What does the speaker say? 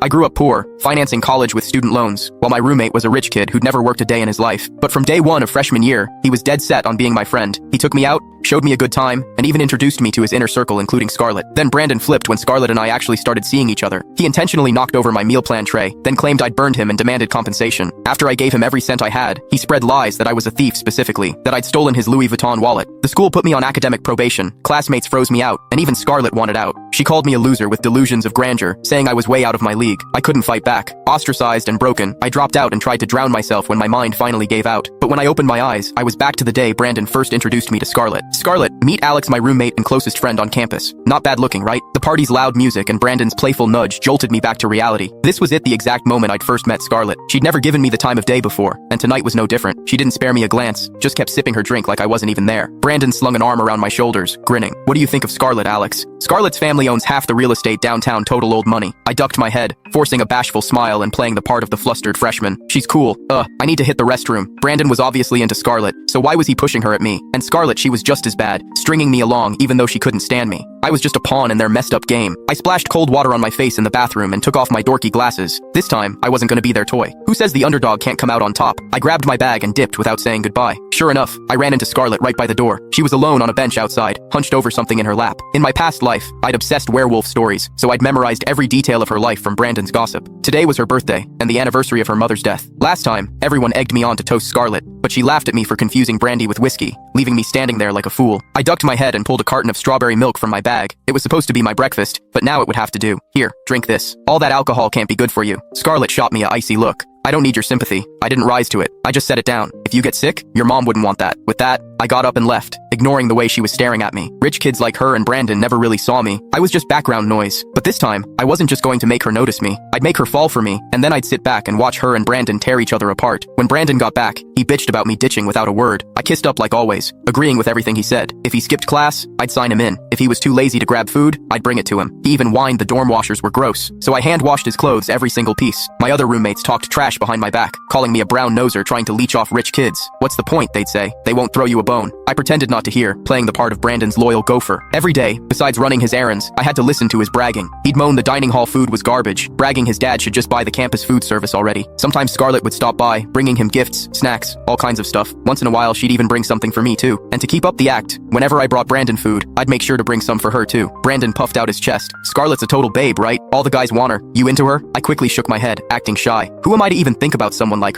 I grew up poor, financing college with student loans, while my roommate was a rich kid who'd never worked a day in his life. But from day one of freshman year, he was dead set on being my friend. He took me out, showed me a good time, and even introduced me to his inner circle, including Scarlett. Then Brandon flipped when Scarlett and I actually started seeing each other. He intentionally knocked over my meal plan tray, then claimed I'd burned him and demanded compensation. After I gave him every cent I had, he spread lies that I was a thief, specifically that I'd stolen his Louis Vuitton wallet. The school put me on academic probation, classmates froze me out, and even Scarlett wanted out. She called me a loser with delusions of grandeur, saying I was way out of my league. I couldn't fight back. Ostracized and broken, I dropped out and tried to drown myself when my mind finally gave out. But when I opened my eyes, I was back to the day Brandon first introduced me to Scarlett. Scarlett, meet Alex, my roommate and closest friend on campus. Not bad looking, right? The party's loud music and Brandon's playful nudge jolted me back to reality. This was the exact moment I'd first met Scarlett. She'd never given me the time of day before, and tonight was no different. She didn't spare me a glance, just kept sipping her drink like I wasn't even there. Brandon slung an arm around my shoulders, grinning. What do you think of Scarlett, Alex? Scarlett's family owns half the real estate downtown, total old money. I ducked my head, forcing a bashful smile and playing the part of the flustered freshman. She's cool. I need to hit the restroom. Brandon was obviously into Scarlett, so why was he pushing her at me? And Scarlett, she was just as bad, stringing me along even though she couldn't stand me. I was just a pawn in their messed up game. I splashed cold water on my face in the bathroom and took off my dorky glasses. This time, I wasn't gonna be their toy. Who says the underdog can't come out on top? I grabbed my bag and dipped without saying goodbye. Sure enough, I ran into Scarlett right by the door. She was alone on a bench outside, hunched over something in her lap. In my past life, I'd obsessed werewolf stories, so I'd memorized every detail of her life from Brandon's gossip. Today was her birthday, and the anniversary of her mother's death. Last time, everyone egged me on to toast Scarlett, but she laughed at me for confusing brandy with whiskey, leaving me standing there like a fool. I ducked my head and pulled a carton of strawberry milk from my bag. It was supposed to be my breakfast, but now it would have to do. Here, drink this. All that alcohol can't be good for you. Scarlett shot me a icy look. I don't need your sympathy. I didn't rise to it. I just set it down. If you get sick, your mom wouldn't want that. With that, I got up and left, ignoring the way she was staring at me. Rich kids like her and Brandon never really saw me. I was just background noise. But this time, I wasn't just going to make her notice me. I'd make her fall for me, and then I'd sit back and watch her and Brandon tear each other apart. When Brandon got back, he bitched about me ditching without a word. I kissed up like always, agreeing with everything he said. If he skipped class, I'd sign him in. If he was too lazy to grab food, I'd bring it to him. He even whined the dorm washers were gross, so I hand-washed his clothes every single piece. My other roommates talked trash behind my back, calling me a brown noser trying to leech off rich kids. What's the point, they'd say. They won't throw you a bone. I pretended not to hear, playing the part of Brandon's loyal gopher. Every day, besides running his errands, I had to listen to his bragging. He'd moan the dining hall food was garbage, bragging his dad should just buy the campus food service already. Sometimes Scarlett would stop by, bringing him gifts, snacks, all kinds of stuff. Once in a while, she'd even bring something for me too. And to keep up the act, whenever I brought Brandon food, I'd make sure to bring some for her too. Brandon puffed out his chest. Scarlett's a total babe, right? All the guys want her. You into her? I quickly shook my head, acting shy. Who am I to even think about someone like her?